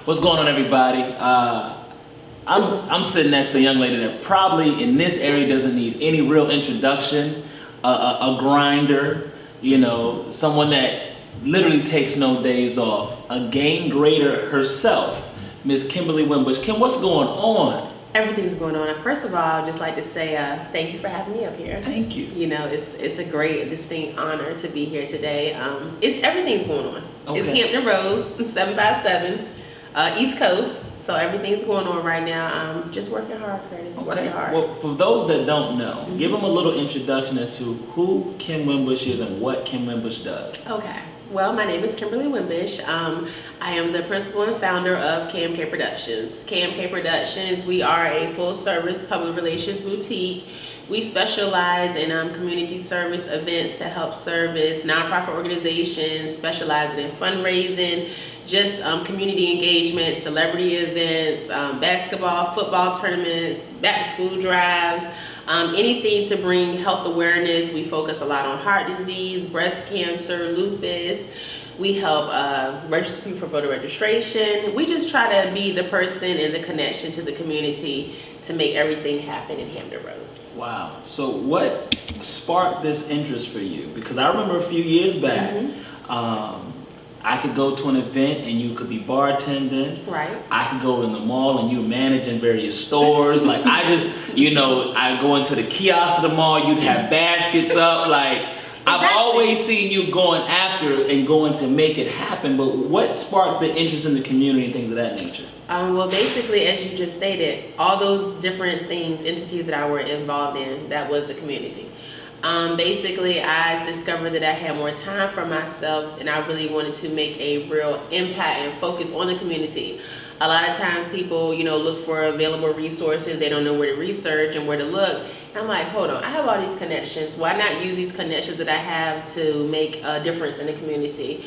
What's going on, everybody? I'm sitting next to a young lady that probably in this area doesn't need any real introduction. A grinder, you know, someone that literally takes no days off. A game grader herself, Miss Kimberly Wimbush. Kim, what's going on? Everything's going on. First of all, I'd just like to say thank you for having me up here. Thank you. You know, it's a great, distinct honor to be here today. Everything's going on. Okay. It's Hampton Roads, 757, East Coast. So everything's going on right now. Just working hard, Curtis. Okay. Working hard. Well, for those that don't know, give them a little introduction as to who Kim Wimbush is and what Kim Wimbush does. Okay. Well, my name is Kimberly Wimbush. I am the principal and founder of KMK Productions. KMK Productions, we are a full-service public relations boutique. We specialize in community service events to help service nonprofit organizations, specializing in fundraising, just community engagement, celebrity events, basketball, football tournaments, back-to-school drives, anything to bring health awareness. We focus a lot on heart disease, breast cancer, lupus. We help register people for voter registration. We just try to be the person and the connection to the community to make everything happen in Hampton Roads. Wow. So what sparked this interest for you? Because I remember a few years back, I could go to an event and you could be bartending. Right. I could go in the mall and you managing various stores. Like I just, you know, I go into the kiosk of the mall, you'd have baskets up. Like I've always seen you going after and going to make it happen. But what sparked the interest in the community and things of that nature? Well, basically, as you just stated, all those different things, entities that I were involved in, that was the community. Basically, I discovered that I had more time for myself and I really wanted to make a real impact and focus on the community. A lot of times people, you know, look for available resources. They don't know where to research and where to look. And I'm like, hold on, I have all these connections. Why not use these connections that I have to make a difference in the community?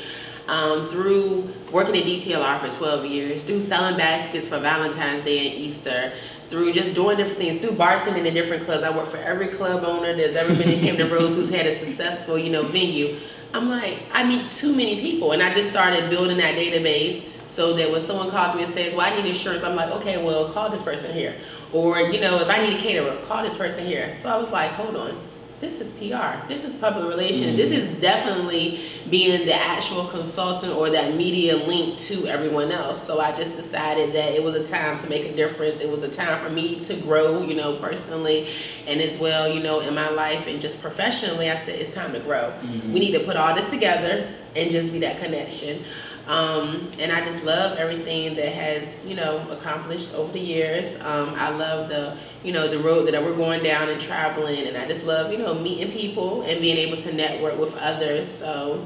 Through working at DTLR for 12 years, through selling baskets for Valentine's Day and Easter, through just doing different things, through bartending in different clubs. I work for every club owner that's ever been in Hampton Roads who's had a successful, you know, venue. I'm like, I meet too many people, and I just started building that database so that when someone calls me and says, well, I need insurance, I'm like, okay, well, call this person here. Or, you know, if I need a caterer, call this person here. So I was like, hold on. This is PR. This is public relations. This is definitely being the actual consultant or that media link to everyone else. So I just decided that it was a time to make a difference. It was a time for me to grow, you know, personally and as well, you know, in my life and just professionally. I said, it's time to grow. We need to put all this together and just be that connection. And I just love everything that has, you know, accomplished over the years. I love the, you know, the road that we're going down and traveling, and I just love, you know, meeting people and being able to network with others. So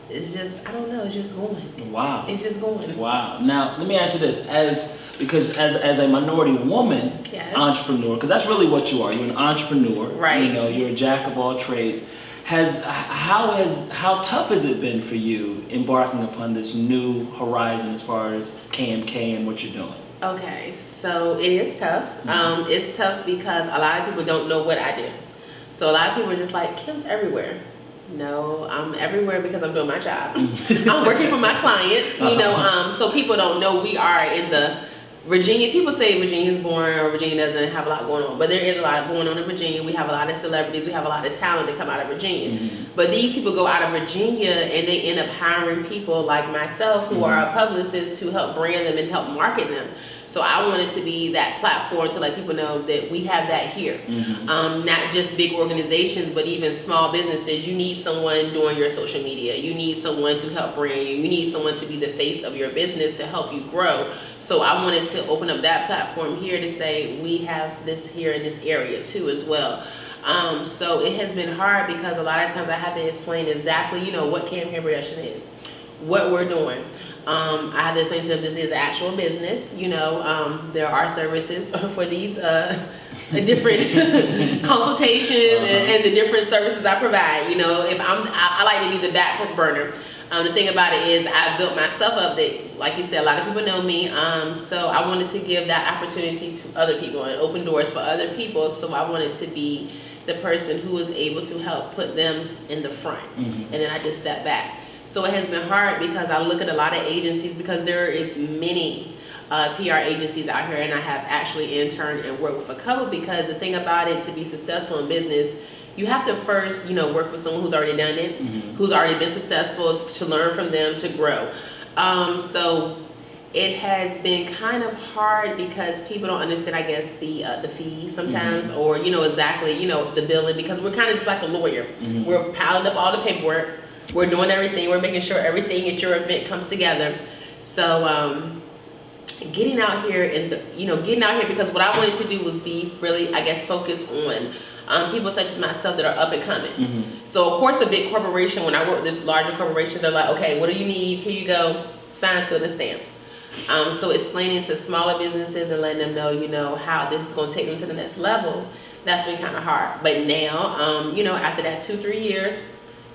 it's just, I don't know, it's just going. Wow. It's just going. Wow. Now, let me ask you this. Because as a minority woman, entrepreneur, because that's really what you are. You're an entrepreneur. Right. You know, you're a jack of all trades. How tough has it been for you embarking upon this new horizon as far as KMK and what you're doing? Okay, so it is tough. It's tough because a lot of people don't know what I do. So a lot of people are just like, Kim's everywhere. No, I'm everywhere because I'm doing my job. I'm working for my clients, you know, so people don't know we are in the Virginia. People say Virginia's boring or Virginia doesn't have a lot going on, but there is a lot going on in Virginia. We have a lot of celebrities. We have a lot of talent that come out of Virginia. But these people go out of Virginia and they end up hiring people like myself who are publicists to help brand them and help market them. So I wanted to be that platform to let people know that we have that here. Not just big organizations, but even small businesses. You need someone doing your social media. You need someone to help brand you. You need someone to be the face of your business to help you grow. So I wanted to open up that platform here to say we have this here in this area too as well. So it has been hard because a lot of times I have to explain exactly, you know, what KMK Production is, what we're doing. I have to explain to them this is actual business. You know, there are services for these different consultations and the different services I provide. You know, if I like to be the back burner. The thing about it is I built myself up that, like you said, a lot of people know me. So I wanted to give that opportunity to other people and open doors for other people. So I wanted to be the person who was able to help put them in the front. And then I just stepped back. So it has been hard because I look at a lot of agencies, because there is many PR agencies out here, and I have actually interned and worked with a couple, because the thing about it, to be successful in business, you have to first, work with someone who's already done it, who's already been successful, to learn from them, to grow. So it has been kind of hard because people don't understand, I guess, the fees sometimes, or exactly, the billing, because we're kind of just like a lawyer. We're piling up all the paperwork, we're doing everything, we're making sure everything at your event comes together. So getting out here because what I wanted to do was be really, I guess, focused on people such as myself that are up and coming. So of course, a big corporation, when I work with larger corporations, they're like, okay, what do you need? Here you go, sign, seal, and stamp. So explaining to smaller businesses and letting them know, how this is going to take them to the next level, that's been kind of hard. But now, after that 2-3 years,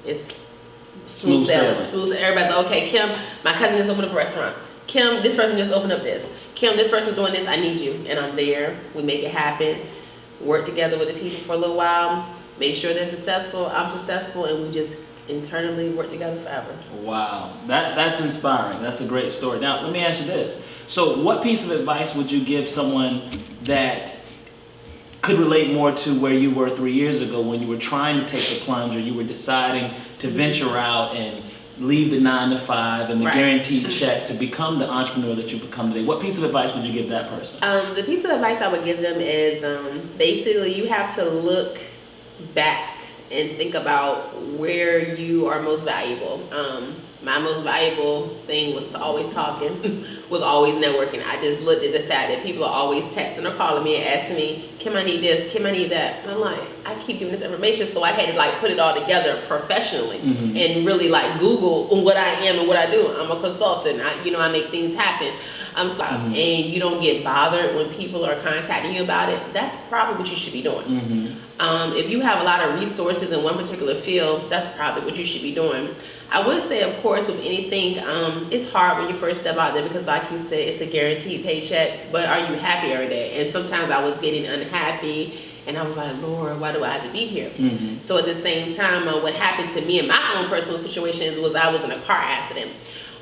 it's smooth sailing. Everybody's like, okay, Kim, my cousin just opened up a restaurant. Kim, this person just opened up this. Kim, this person's doing this, I need you. And I'm there, we make it happen, work together with the people for a little while, make sure they're successful, I'm successful, and we just internally work together forever. Wow, that's inspiring. That's a great story. Now, let me ask you this. So what piece of advice would you give someone that could relate more to where you were 3 years ago when you were trying to take the plunge, or you were deciding to venture out and leave the 9-to-5 and the guaranteed check to become the entrepreneur that you become today? What piece of advice would you give that person? The piece of advice I would give them is basically you have to look back and think about where you are most valuable. My most valuable thing was always talking, was always networking. I just looked at the fact that people are always texting or calling me and asking me, Kim, I need this, Kim, I need that. And I'm like, I keep giving this information, so I had to put it all together professionally and really Google what I am and what I do. I'm a consultant. I make things happen. And you don't get bothered when people are contacting you about it. That's probably what you should be doing. If you have a lot of resources in one particular field, that's probably what you should be doing. I would say, of course, with anything, it's hard when you first step out there because, like you said, it's a guaranteed paycheck. But are you happy every day? And sometimes I was getting unhappy, and I was like, Lord, why do I have to be here? So at the same time, what happened to me in my own personal situations was I was in a car accident.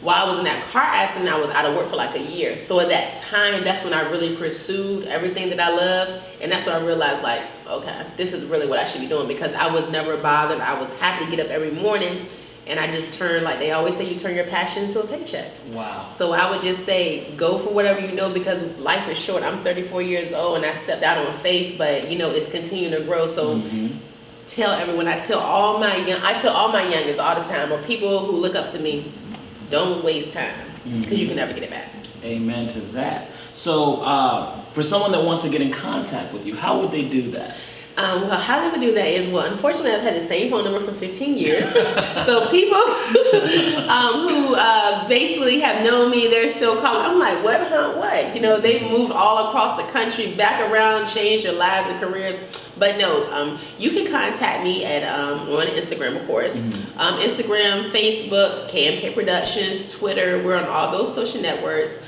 While I was in that car accident, I was out of work for a year. So at that time, that's when I really pursued everything that I love. And that's when I realized, okay, this is really what I should be doing, because I was never bothered. I was happy to get up every morning. And I just turned, they always say, you turn your passion into a paycheck. Wow. So I would just say, go for whatever you know, because life is short. I'm 34 years old, and I stepped out on faith, but, it's continuing to grow. So tell everyone, I tell all my youngins all the time, or people who look up to me, don't waste time, because you can never get it back. Amen to that. So for someone that wants to get in contact with you, how would they do that? Well, how they would do that is, unfortunately, I've had the same phone number for 15 years. So people who basically have known me, they're still calling. I'm like, what, huh, what? They've moved all across the country, back around, changed their lives and careers. But no, you can contact me at on Instagram, of course. Instagram, Facebook, KMK Productions, Twitter. We're on all those social networks.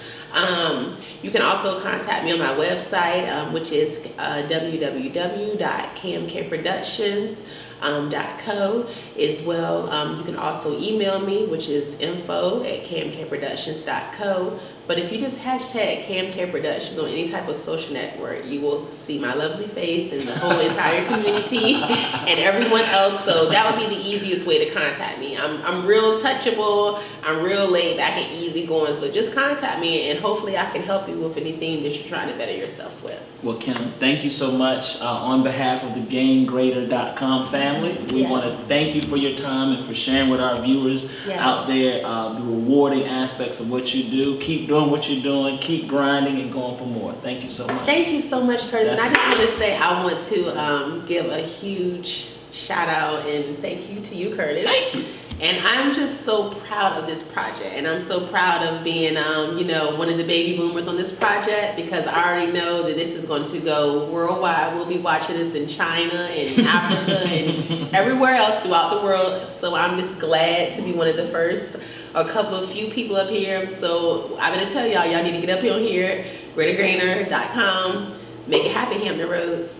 You can also contact me on my website, which is www.kmkproductions.co as well. You can also email me, which is info@kmkproductions.co. But if you just hashtag KMK Productions on any type of social network, you will see my lovely face and the whole entire community and everyone else. So that would be the easiest way to contact me. I'm real touchable. I'm real laid back and easy going. So just contact me, and hopefully I can help you with anything that you're trying to better yourself with. Well, Kim, thank you so much. On behalf of the GameGreater.com family, we want to thank you for your time and for sharing with our viewers out there the rewarding aspects of what you do. Keep doing what you're doing. Keep grinding and going for more. Thank you so much. Thank you so much, Curtis. And I just want to say I want to give a huge shout out and thank you to you, Curtis. Thank you. And I'm just so proud of this project, and I'm so proud of being, one of the baby boomers on this project, because I already know that this is going to go worldwide. We'll be watching this in China and Africa and everywhere else throughout the world. So I'm just glad to be one of the first, few people up here. So I'm going to tell y'all need to get up on here, greatergrainer.com, make it happen, Hampton Roads.